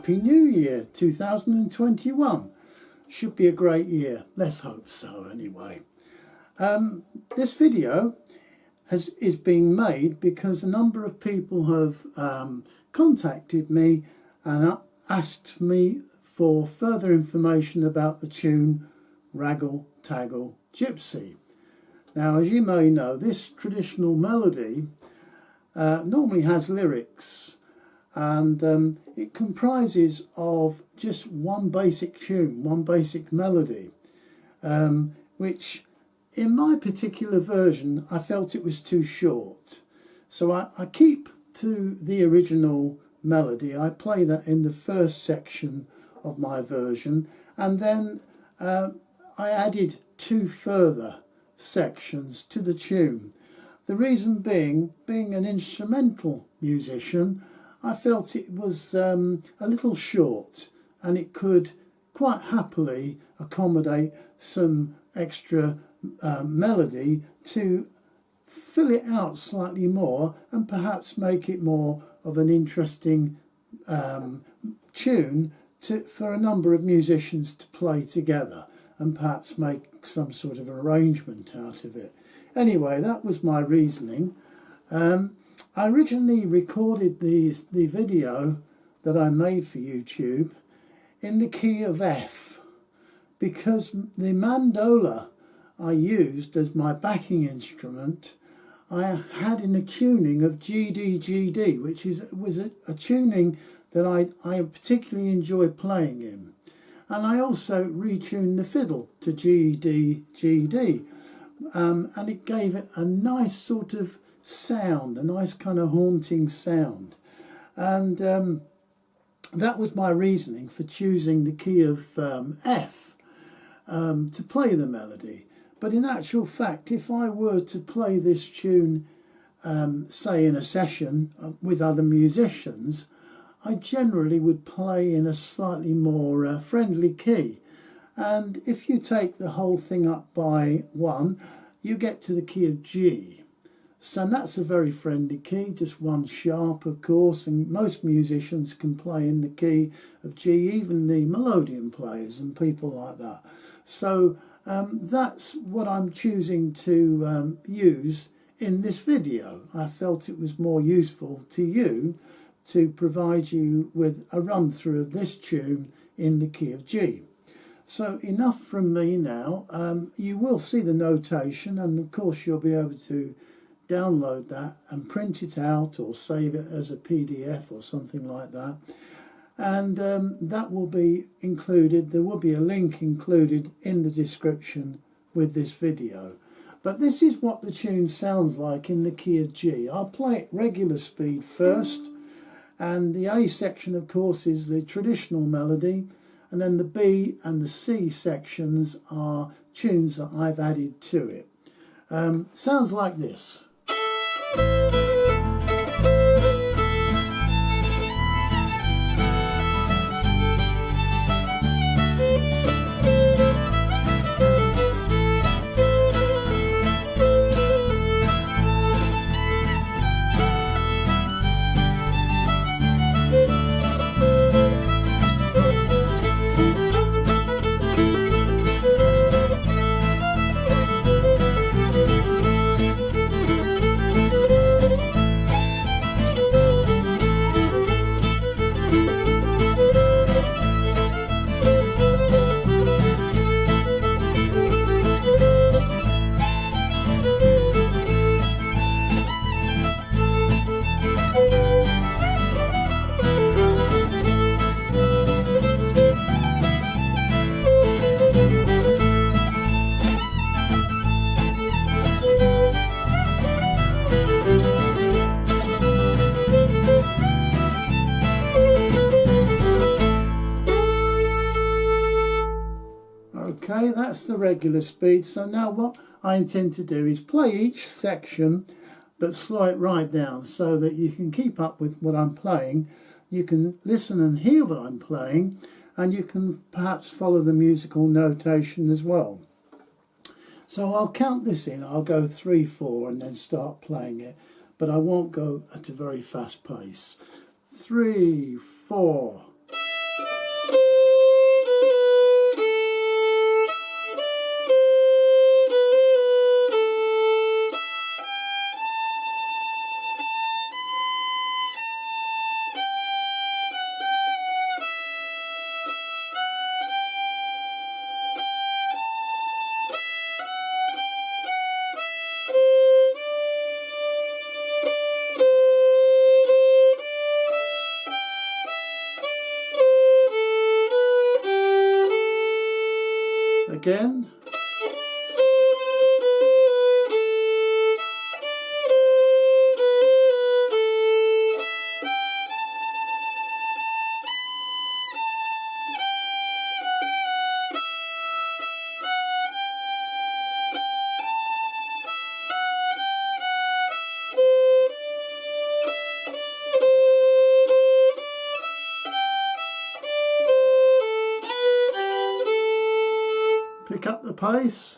Happy New Year 2021. Should be a great year. Let's hope so anyway. This video is being made because a number of people have contacted me and asked me for further information about the tune Raggle, Taggle, Gypsy. Now, as you may know, this traditional melody normally has lyrics, and it comprises of just one basic tune, one basic melody, which in my particular version I felt it was too short. So I keep to the original melody. I play that in the first section of my version, and then I added two further sections to the tune. The reason being an instrumental musician, I felt it was a little short, and it could quite happily accommodate some extra melody to fill it out slightly more and perhaps make it more of an interesting tune for a number of musicians to play together, and perhaps make some sort of arrangement out of it. Anyway, that was my reasoning. I originally recorded the video that I made for YouTube in the key of F, because the mandola I used as my backing instrument I had in a tuning of GD, which was a tuning that I particularly enjoy playing in. And I also retuned the fiddle to GD, and it gave it a nice sort of sound, a nice kind of haunting sound. And that was my reasoning for choosing the key of F to play the melody. But in actual fact, if I were to play this tune, say in a session with other musicians, I generally would play in a slightly more friendly key. And if you take the whole thing up by one, you get to the key of G. So that's a very friendly key, just one sharp, of course, and most musicians can play in the key of G, even the melodeon players and people like that. So that's what I'm choosing to use in this video. I felt it was more useful to you to provide you with a run through of this tune in the key of G. So enough from me now. You will see the notation, and of course you'll be able to download that and print it out or save it as a PDF or something like that. And that will be included. There will be a link included in the description with this video. But this is what the tune sounds like in the key of G. I'll play it regular speed first, and the A section, of course, is the traditional melody, and then the B and the C sections are tunes that I've added to it. Sounds like this. Okay, that's the regular speed. So now what I intend to do is play each section but slow it right down so that you can keep up with what I'm playing. You can listen and hear what I'm playing, and you can perhaps follow the musical notation as well. So I'll count this in. I'll go 3, 4 and then start playing it, but I won't go at a very fast pace. 3, 4. again. Pick up the pace.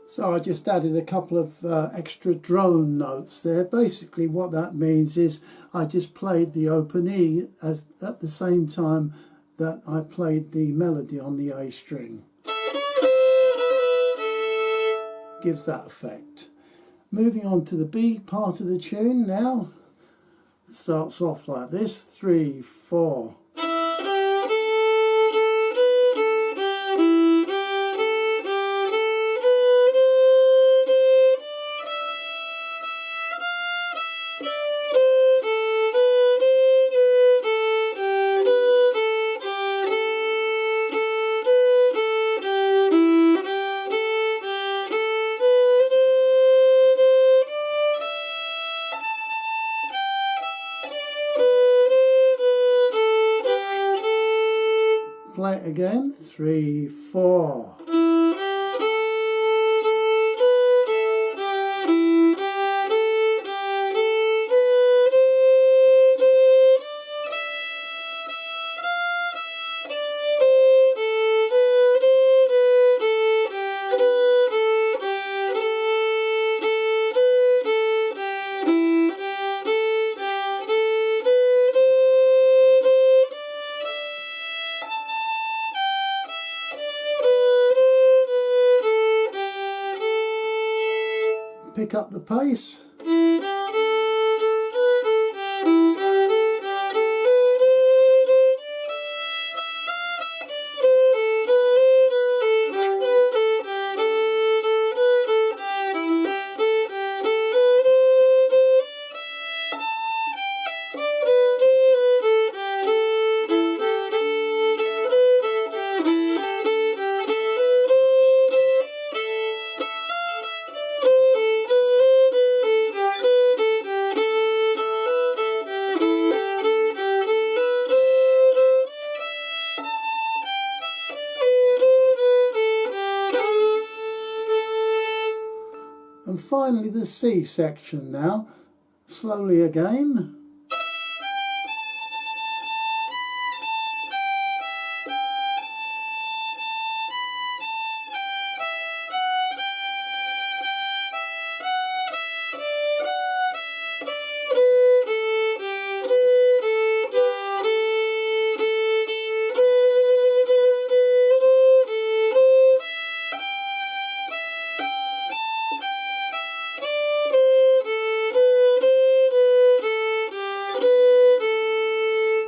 So I just added a couple of extra drone notes there. Basically what that means is I just played the open E at the same time that I played the melody on the A string. Gives that effect. Moving on to the B part of the tune now. It starts off like this, 3, 4. Play it again, 3, 4. Pick up the pace. And finally the C section now, slowly again.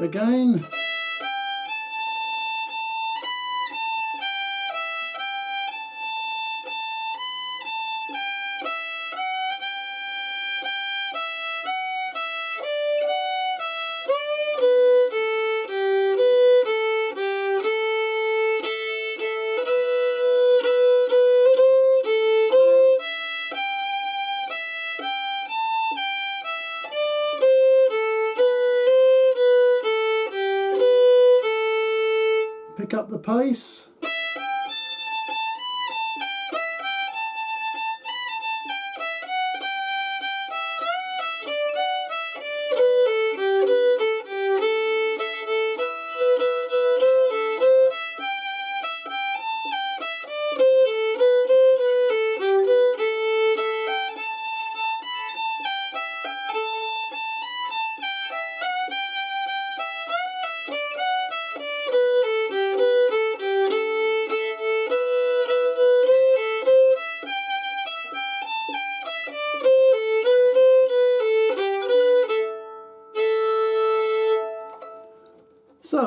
Again. Pick up the pace.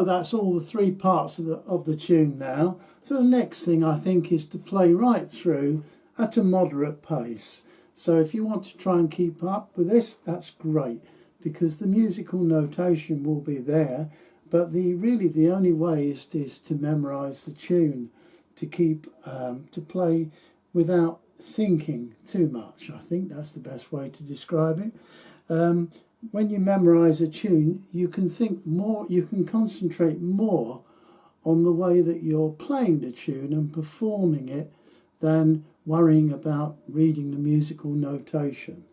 know that's all the three parts of the tune now. So the next thing I think is to play right through at a moderate pace. So if you want to try and keep up with this, that's great, because the musical notation will be there, but really the only way is to memorize the tune, to keep to play without thinking too much. I think that's the best way to describe it. When you memorize a tune, you can think more, you can concentrate more on the way that you're playing the tune and performing it than worrying about reading the musical notation.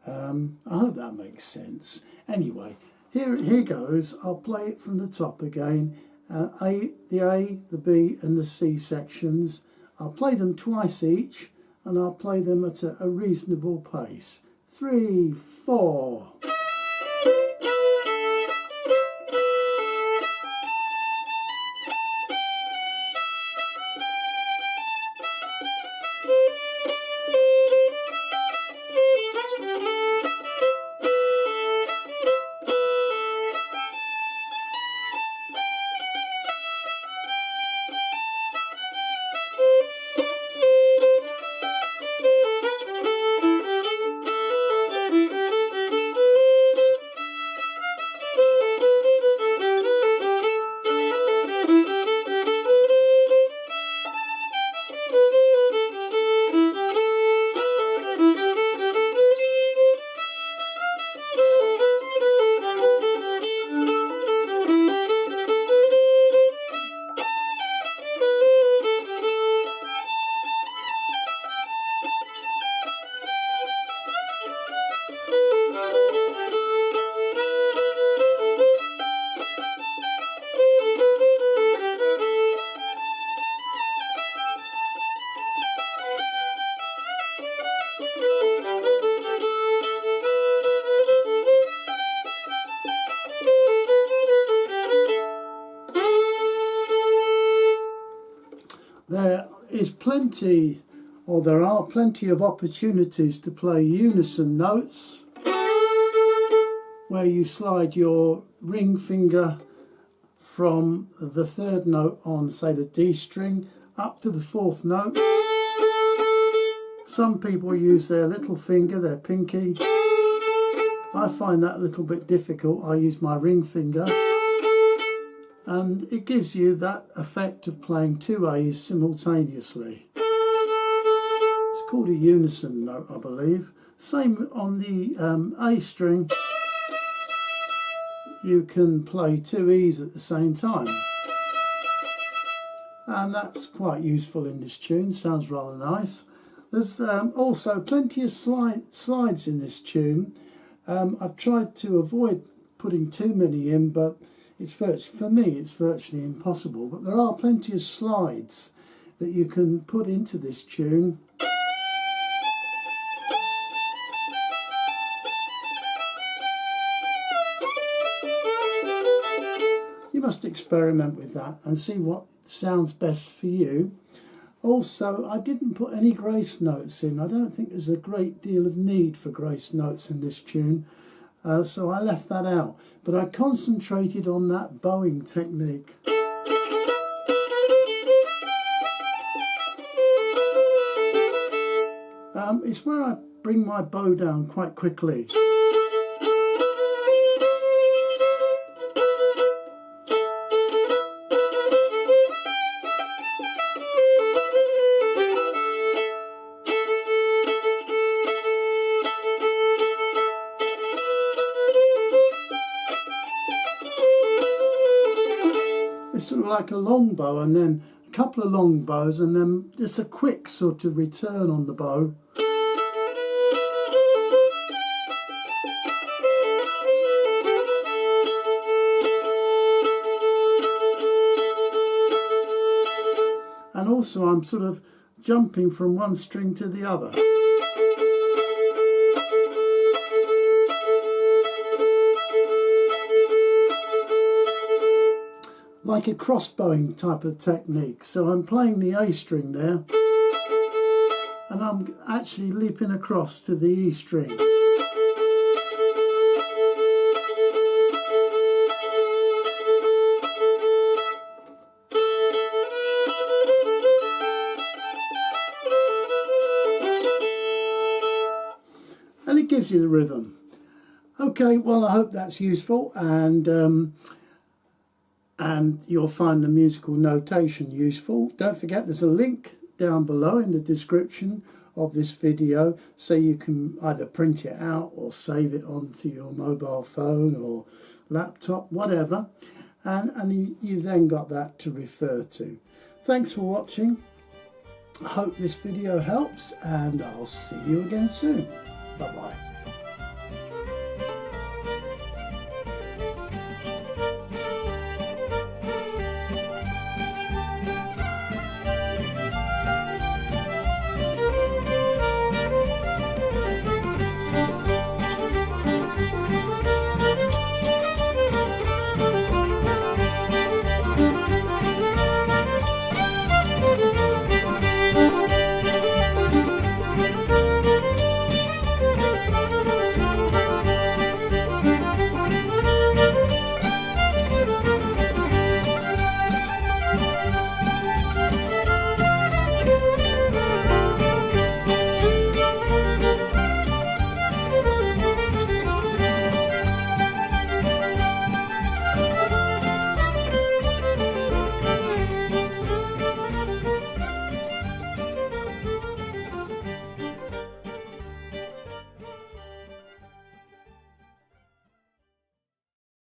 I hope that makes sense. Anyway, here goes. I'll play it from the top again. The A, the B and the C sections. I'll play them twice each, and I'll play them at a reasonable pace. 3, 4. There are plenty of opportunities to play unison notes, where you slide your ring finger from the third note on, say, the D string, up to the fourth note. Some people use their little finger, their pinky. I find that a little bit difficult. I use my ring finger, and it gives you that effect of playing two A's simultaneously. It's called a unison note, I believe. Same on the A string. You can play two E's at the same time, and that's quite useful in this tune. Sounds rather nice. There's also plenty of slides in this tune. I've tried to avoid putting too many in, but for me it's virtually impossible. But there are plenty of slides that you can put into this tune. You must experiment with that and see what sounds best for you. Also, I didn't put any grace notes in. I don't think there's a great deal of need for grace notes in this tune, so I left that out. But I concentrated on that bowing technique. It's where I bring my bow down quite quickly. It's sort of like a long bow, and then a couple of long bows, and then just a quick sort of return on the bow. And also I'm sort of jumping from one string to the other. Like a crossbowing type of technique. So I'm playing the A string there, and I'm actually leaping across to the E string. gives you the rhythm. Okay, well, I hope that's useful, and you'll find the musical notation useful. Don't forget there's a link down below in the description of this video, so you can either print it out or save it onto your mobile phone or laptop, whatever, and you then got that to refer to. Thanks for watching. I hope this video helps, and I'll see you again soon. Bye bye.